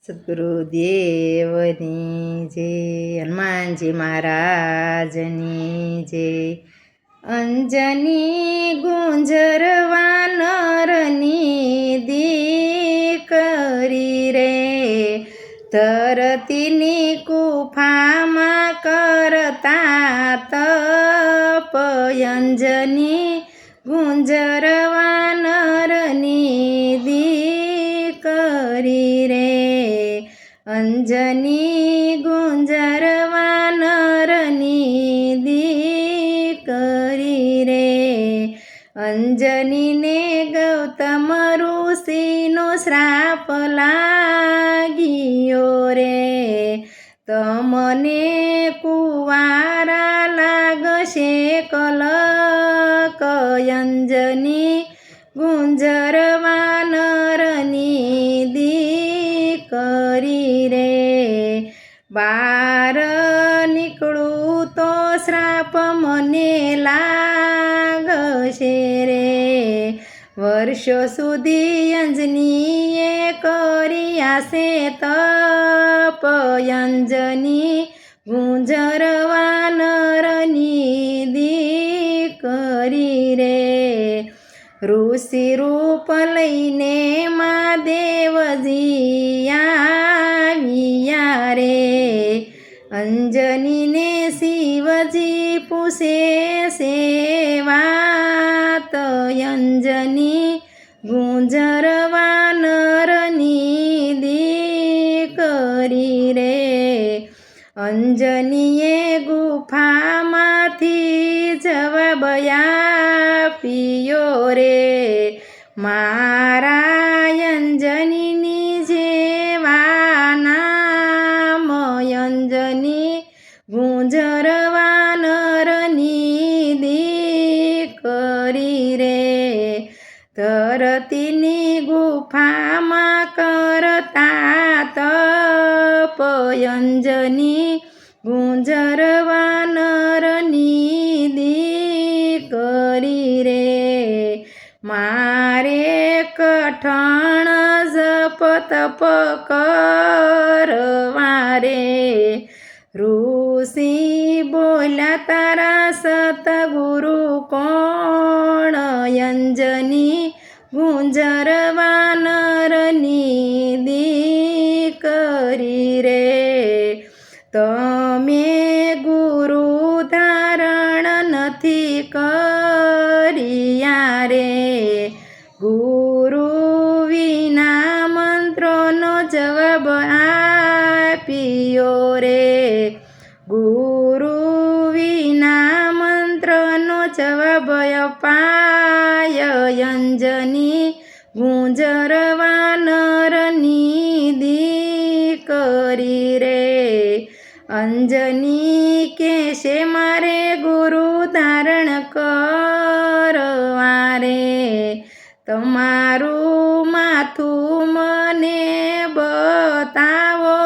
સદગુરુદેવની જય, હનુમાનજી મહારાજની જય. અંજની ગુંજર વાનરની દીકરી રે, ધરતીની ગુફામાં કરતા તપ. અંજની ગુંજર વાનરની દીકરી રે, અંજની ગુંજર વાનરની દીકરી રે. અંજનીને ગૌતમ ઋષિનો શ્રાપ લાગ્યો રે, તમને કુંવારા લાગશે કલક. અંજની ગુંજર વાનરની દીકરી રે, બાર નીકળું તો શ્રાપ મને લાગશે રે. વર્ષો સુધી અંજનીએ કર્યા છે તપ. અંજની ગુંજર વાનરની દીકરી રે, ઋષિ રૂપ લઈને મહાદેવજી આવ્યા રે. અંજનીને શિવજી પૂછે છે વાત. અંજની ગુંજર વાનરની દીકરી રે, અંજનીએ ગુફામાંથી જવાબ આપ્યો રે. મારા અંજનીની જેવા નામ, અંજની ગુંજર વાનરની દીકરી રે. ધરતીની ગુફામાં કરતા તપ. અંજની ગુંજર વાનરની દીકરી રે, મારે કઠણ જપ તપ કરવા રે. ઋષિ બોલ્યા તારા સતગુરુ કોણ. અંજની ગુંજર વાનરની દીકરી રે, તમે ગુરુ ધારણ નથી કર્યા રે. ગુરુ વિના મંત્રનો જવાબ આપ્યો રે. ગુરુ વિના મંત્રનો જવાબ અપાય. અંજની ગુંજર વાનરની દીકરી રે, અંજની કહેશે મારે ગુરુ ધારણ કરવા રે. તમારું માથું મને બતાવો.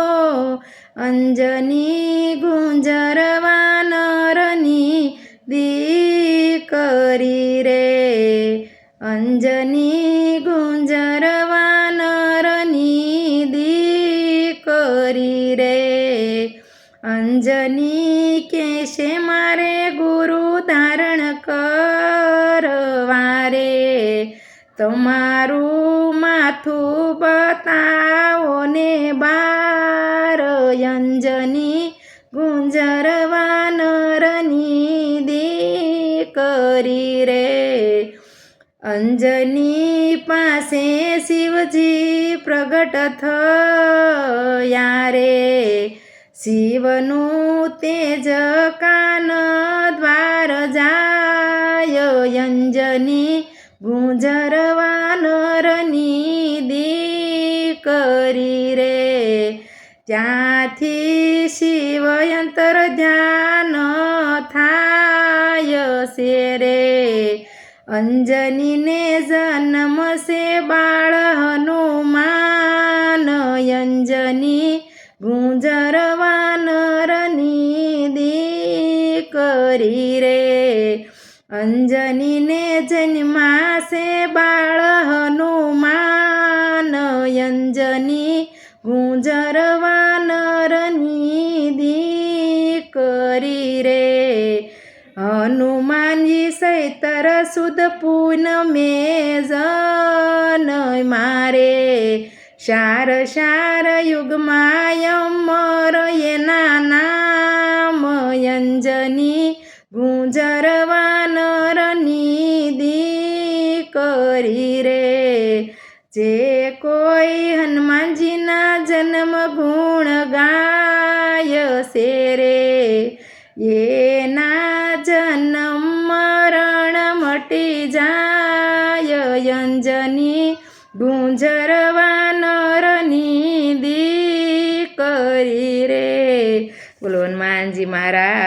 અંજની ગુંજર વાનરની દીકરી રે, અંજની ગુંજર વાનરની દીકરી રે. અંજની કહેશે મારે ગુરુ ધારણ કરવા રે. તમારું માથું બતાવો ને બાર. અંજની ગુંજર વાનરની દીકરી રે, અંજની પાસે શિવજી પ્રગટ થયા રે. શિવનું તેજ કાન દ્વાર જાય. અંજની ગુંજર વાનરની દીકરી રે, ત્યાંથી શિવ અંતર ધ્યાન થાય છે રે. અંજનીને જન્મશે બાળ હનુમાન. અંજની ગુંજર વાનરની દીકરી રે, અંજનીને જન્માશે બાળ હનુમાન. અંજની ગુંજરવા નરની દીકરી રે હનુમાનજી સૈતર સુદ પૂનમે જન મારે શાર શાર યુગમાં અમર એના નામ અંજની ગુંજરવા નરની દીકરી રે જે કોઈ હનુમાનજીના જન્મ ગુણ ગાય છે રે એના જન્મ મરણ મટી જાય અંજની ગુંજરવા નરની દીકરી રે. બોલો હનુમાનજી મહારાજ.